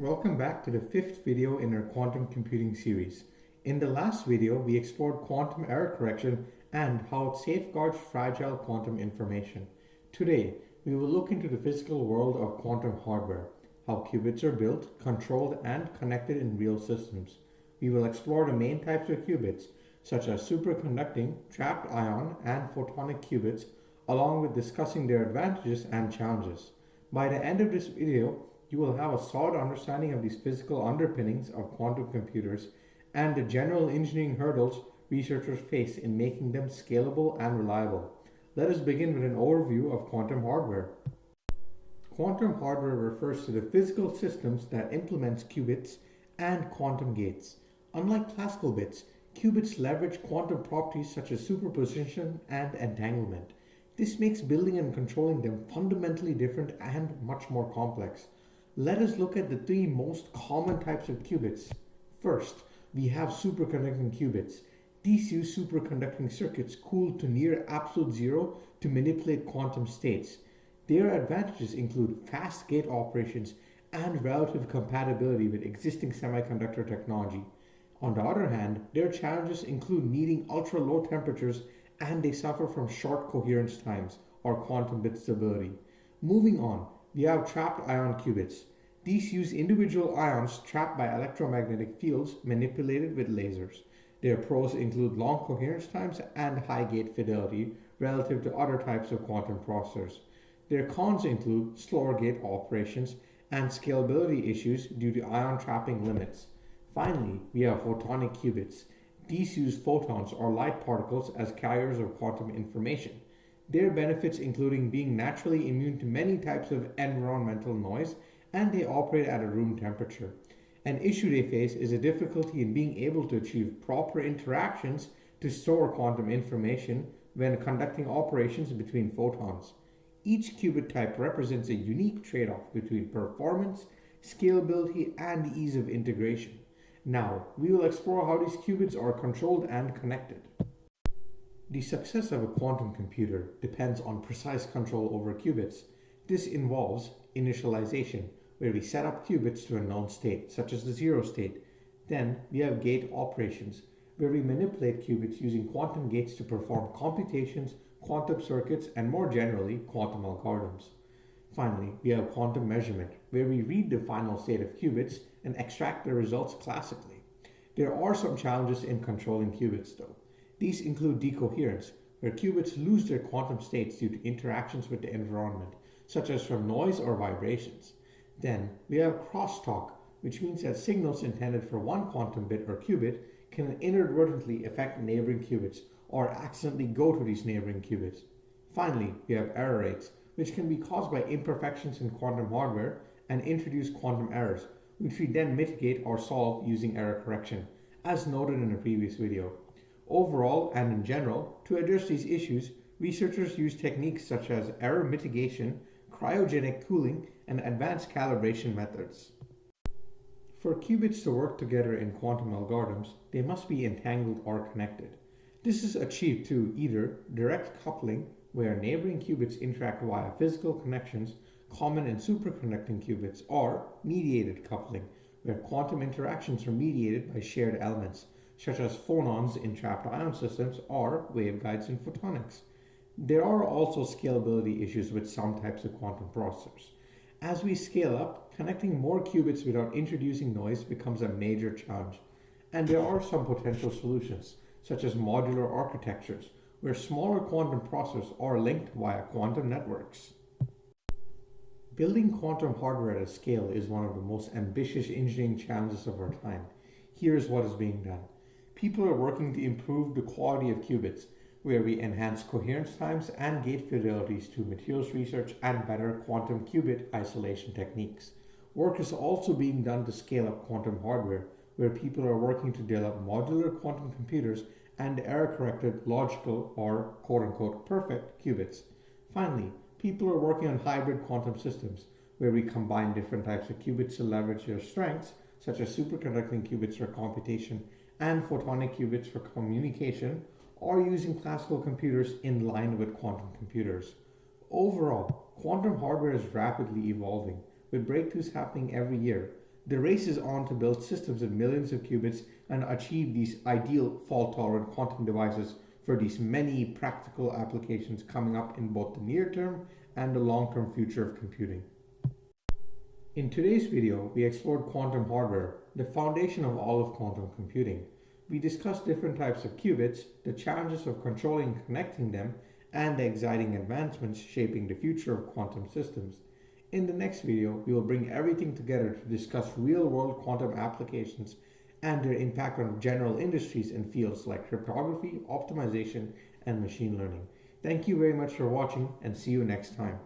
Welcome back to the fifth video in our quantum computing series. In the last video, we explored quantum error correction and how it safeguards fragile quantum information. Today, we will look into the physical world of quantum hardware, how qubits are built, controlled, and connected in real systems. We will explore the main types of qubits, such as superconducting, trapped ion, and photonic qubits, along with discussing their advantages and challenges. By the end of this video, you will have a solid understanding of these physical underpinnings of quantum computers and the general engineering hurdles researchers face in making them scalable and reliable. Let us begin with an overview of quantum hardware. Quantum hardware refers to the physical systems that implements qubits and quantum gates. Unlike classical bits, qubits leverage quantum properties such as superposition and entanglement. This makes building and controlling them fundamentally different and much more complex. Let us look at the three most common types of qubits. First, we have superconducting qubits. These use superconducting circuits cooled to near absolute zero to manipulate quantum states. Their advantages include fast gate operations and relative compatibility with existing semiconductor technology. On the other hand, their challenges include needing ultra low temperatures and they suffer from short coherence times or quantum bit stability. Moving on, we have trapped ion qubits. These use individual ions trapped by electromagnetic fields manipulated with lasers. Their pros include long coherence times and high gate fidelity relative to other types of quantum processors. Their cons include slower gate operations and scalability issues due to ion trapping limits. Finally, we have photonic qubits. These use photons or light particles as carriers of quantum information. Their benefits including being naturally immune to many types of environmental noise and they operate at a room temperature. An issue they face is a difficulty in being able to achieve proper interactions to store quantum information when conducting operations between photons. Each qubit type represents a unique trade-off between performance, scalability, and ease of integration. Now, we will explore how these qubits are controlled and connected. The success of a quantum computer depends on precise control over qubits. This involves initialization, where we set up qubits to a known state, such as the zero state. Then we have gate operations, where we manipulate qubits using quantum gates to perform computations, quantum circuits, and more generally, quantum algorithms. Finally, we have quantum measurement, where we read the final state of qubits and extract the results classically. There are some challenges in controlling qubits though. These include decoherence, where qubits lose their quantum states due to interactions with the environment, such as from noise or vibrations. Then we have crosstalk, which means that signals intended for one quantum bit or qubit can inadvertently affect neighboring qubits or accidentally go to these neighboring qubits. Finally, we have error rates, which can be caused by imperfections in quantum hardware and introduce quantum errors, which we then mitigate or solve using error correction, as noted in a previous video. Overall and in general, to address these issues, researchers use techniques such as error mitigation, cryogenic cooling, and advanced calibration methods. For qubits to work together in quantum algorithms, they must be entangled or connected. This is achieved through either direct coupling, where neighboring qubits interact via physical connections common in superconducting qubits, or mediated coupling, where quantum interactions are mediated by shared elements, such as phonons in trapped ion systems or waveguides in photonics. There are also scalability issues with some types of quantum processors. As we scale up, connecting more qubits without introducing noise becomes a major challenge. And there are some potential solutions, such as modular architectures, where smaller quantum processors are linked via quantum networks. Building quantum hardware at a scale is one of the most ambitious engineering challenges of our time. Here's what is being done. People are working to improve the quality of qubits, where we enhance coherence times and gate fidelities through materials research and better quantum qubit isolation techniques. Work is also being done to scale up quantum hardware, where people are working to develop modular quantum computers and error-corrected logical or quote-unquote perfect qubits. Finally, people are working on hybrid quantum systems, where we combine different types of qubits to leverage their strengths, such as superconducting qubits for computation and photonic qubits for communication, or using classical computers in line with quantum computers. Overall, quantum hardware is rapidly evolving, with breakthroughs happening every year. The race is on to build systems of millions of qubits and achieve these ideal fault-tolerant quantum devices for these many practical applications coming up in both the near term and the long-term future of computing. In today's video, we explored quantum hardware, the foundation of all of quantum computing. We discussed different types of qubits, the challenges of controlling and connecting them, and the exciting advancements shaping the future of quantum systems. In the next video, we will bring everything together to discuss real-world quantum applications and their impact on general industries in fields like cryptography, optimization, and machine learning. Thank you very much for watching, and see you next time.